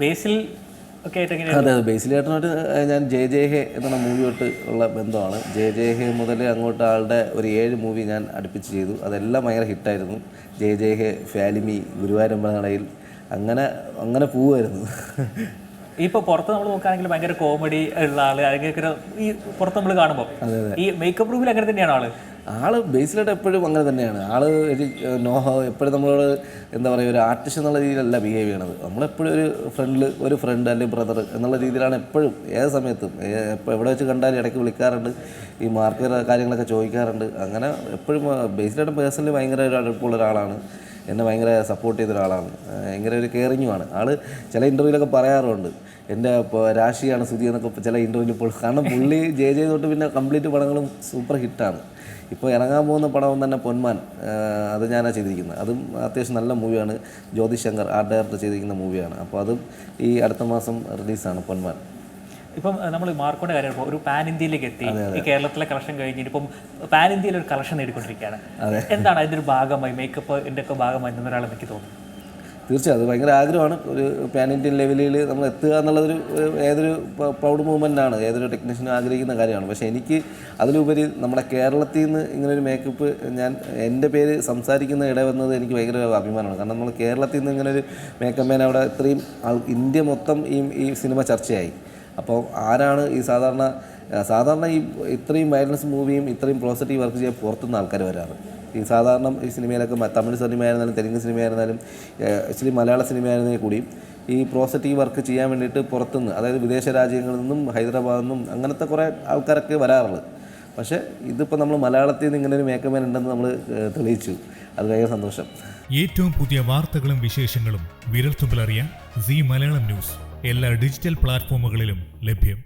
ബേസിൽ ഒക്കെ ആയിട്ട് എങ്ങനെയാണ്? അതെ, ബേസിലേട്ടനായിട്ട് ഞാൻ ജെ ജെ ഹെ എന്ന മൂവി തൊട്ട് ഉള്ള ബന്ധമാണ്. ജെ ജെ ഹെ മുതൽ അങ്ങോട്ട് ആളുടെ ഒരു 7 മൂവി ഞാൻ അടുപ്പിച്ച് ചെയ്തു. അതെല്ലാം ഭയങ്കര ഹിറ്റായിരുന്നു. ജെ ജെ ഹെ, ഫാലിമി, ഗുരുവായൂരമ്പലനടയിൽ അങ്ങനെ പോവുമായിരുന്നു. ഇപ്പോൾ പുറത്ത് നമ്മൾ നോക്കുകയാണെങ്കിൽ ഭയങ്കര കോമഡി ഉള്ള ആള്, അല്ലെങ്കിൽ ഈ പുറത്ത് നമ്മൾ കാണുമ്പോൾ ഈ മേക്കപ്പ് റൂമിൽ അങ്ങനെ തന്നെയാണ് ആള് ബേസിലായിട്ട് എപ്പോഴും അങ്ങനെ തന്നെയാണ്. എപ്പോഴും നമ്മളോട് എന്താ പറയുക, ഒരു ആർട്ടിസ്റ്റ് എന്നുള്ള രീതിയിലല്ല ബിഹേവ് ചെയ്യണത്. നമ്മളെപ്പോഴും ഒരു ഫ്രണ്ട് അല്ലെങ്കിൽ ബ്രദർ എന്നുള്ള രീതിയിലാണ് എപ്പോഴും, ഏത് സമയത്തും എവിടെ വെച്ച് കണ്ടാലും ഇടയ്ക്ക് വിളിക്കാറുണ്ട്, ഈ മാർക്കറ്റ് കാര്യങ്ങളൊക്കെ ചോദിക്കാറുണ്ട്. അങ്ങനെ എപ്പോഴും ബേസിലായിട്ട് പേഴ്സണലി ഭയങ്കര ഒരു അടുപ്പമുള്ള ഒരാളാണ്. എന്നെ ഭയങ്കര സപ്പോർട്ട് ചെയ്ത ഒരാളാണ്. ഭയങ്കര ഒരു കെയറിങ്ങുമാണ് ആൾ. ചില ഇൻ്റർവ്യൂവിലൊക്കെ പറയാറുണ്ട് എൻ്റെ രാശിയാണ് സുധി എന്നൊക്കെ ചില ഇൻ്റർവ്യൂവിൽ ഇപ്പോൾ. കാരണം പുള്ളി ജെ തൊട്ട് പിന്നെ കംപ്ലീറ്റ് പടങ്ങളും സൂപ്പർ ഹിറ്റാണ്. ഇപ്പോൾ ഇറങ്ങാൻ പോകുന്ന പടം തന്നെ പൊന്മാൻ, അത് ഞാനാണ് ചെയ്തിരിക്കുന്നത്. അതും അത്യാവശ്യം നല്ല മൂവിയാണ്. ജ്യോതി ശങ്കർ ആർട്ട് ഡയറക്ടർ ചെയ്തിരിക്കുന്ന മൂവിയാണ്. അപ്പോൾ അതും ഈ അടുത്ത മാസം റിലീസാണ് പൊന്മാൻ. ഇപ്പം നമ്മൾ മാർക്കോയുടെ കാര്യം ഒരു പാൻ ഇന്ത്യയിലേക്ക് എത്തി. ഈ കേരളത്തിലെ കളക്ഷൻ കഴിഞ്ഞിട്ട് ഇപ്പം പാൻ ഇന്ത്യയിൽ ഒരു കളക്ഷൻ നേടിക്കൊണ്ടിരിക്കുകയാണ്. എന്താണ് അതിൻ്റെ ഒരു ഭാഗമായി, മേക്കപ്പിൻ്റെ ഒക്കെ ഭാഗമായി എന്നൊരാൾ എനിക്ക് തോന്നുന്നു? തീർച്ചയായും അത് ഭയങ്കര ആഗ്രഹമാണ്. ഒരു പാൻ ഇന്ത്യൻ ലെവലിൽ നമ്മൾ എത്തുക എന്നുള്ളതൊരു ഏതൊരു പ്രൗഡ് മൂവ്മെൻ്റാണ്, ഏതൊരു ടെക്നീഷ്യനും ആഗ്രഹിക്കുന്ന കാര്യമാണ്. പക്ഷേ എനിക്ക് അതിലുപരി നമ്മുടെ കേരളത്തിൽ നിന്ന് ഇങ്ങനൊരു മേക്കപ്പ് എൻ്റെ പേര് സംസാരിക്കുന്ന ഇടവന്നത് എനിക്ക് ഭയങ്കര അഭിമാനമാണ്. കാരണം നമ്മൾ കേരളത്തിൽ നിന്ന് ഇങ്ങനൊരു മേക്കപ്പ് മാൻ അവിടെ ഇത്രയും ഇന്ത്യ മൊത്തം ഈ സിനിമ ചർച്ചയായി. അപ്പോൾ ആരാണ് ഈ സാധാരണ ഈ ഇത്രയും വയലൻസ് മൂവിയും ഇത്രയും പോസിറ്റീവ് വർക്ക് ചെയ്യാൻ പുറത്തുനിന്ന് ആൾക്കാർ വരാറ്. ഈ സാധാരണ ഈ സിനിമയിലൊക്കെ തമിഴ് സിനിമയായിരുന്നാലും തെലുങ്ക് സിനിമയായിരുന്നാലും ആക്ച്വലി മലയാള സിനിമയായിരുന്നെങ്കിൽ കൂടിയും ഈ പോസിറ്റീവ് വർക്ക് ചെയ്യാൻ വേണ്ടിയിട്ട് പുറത്തുനിന്ന്, അതായത് വിദേശ രാജ്യങ്ങളിൽ നിന്നും ഹൈദരാബാദിൽ നിന്നും അങ്ങനത്തെ കുറേ ആൾക്കാരൊക്കെ വരാറുള്ളത്. പക്ഷേ ഇതിപ്പോൾ നമ്മൾ മലയാളത്തിൽ നിന്ന് ഇങ്ങനെ ഒരു മേക്കപ്പ് മാൻ ഉണ്ടെന്ന് നമ്മൾ തെളിയിച്ചു. അത് ഭയങ്കര സന്തോഷം. ഏറ്റവും പുതിയ വാർത്തകളും വിശേഷങ്ങളും വിരൽത്തുമ്പിലറിയാൻ സീ മലയാളം ന്യൂസ് എല്ലാ ഡിജിറ്റൽ പ്ലാറ്റ്ഫോമുകളിലും ലഭ്യം.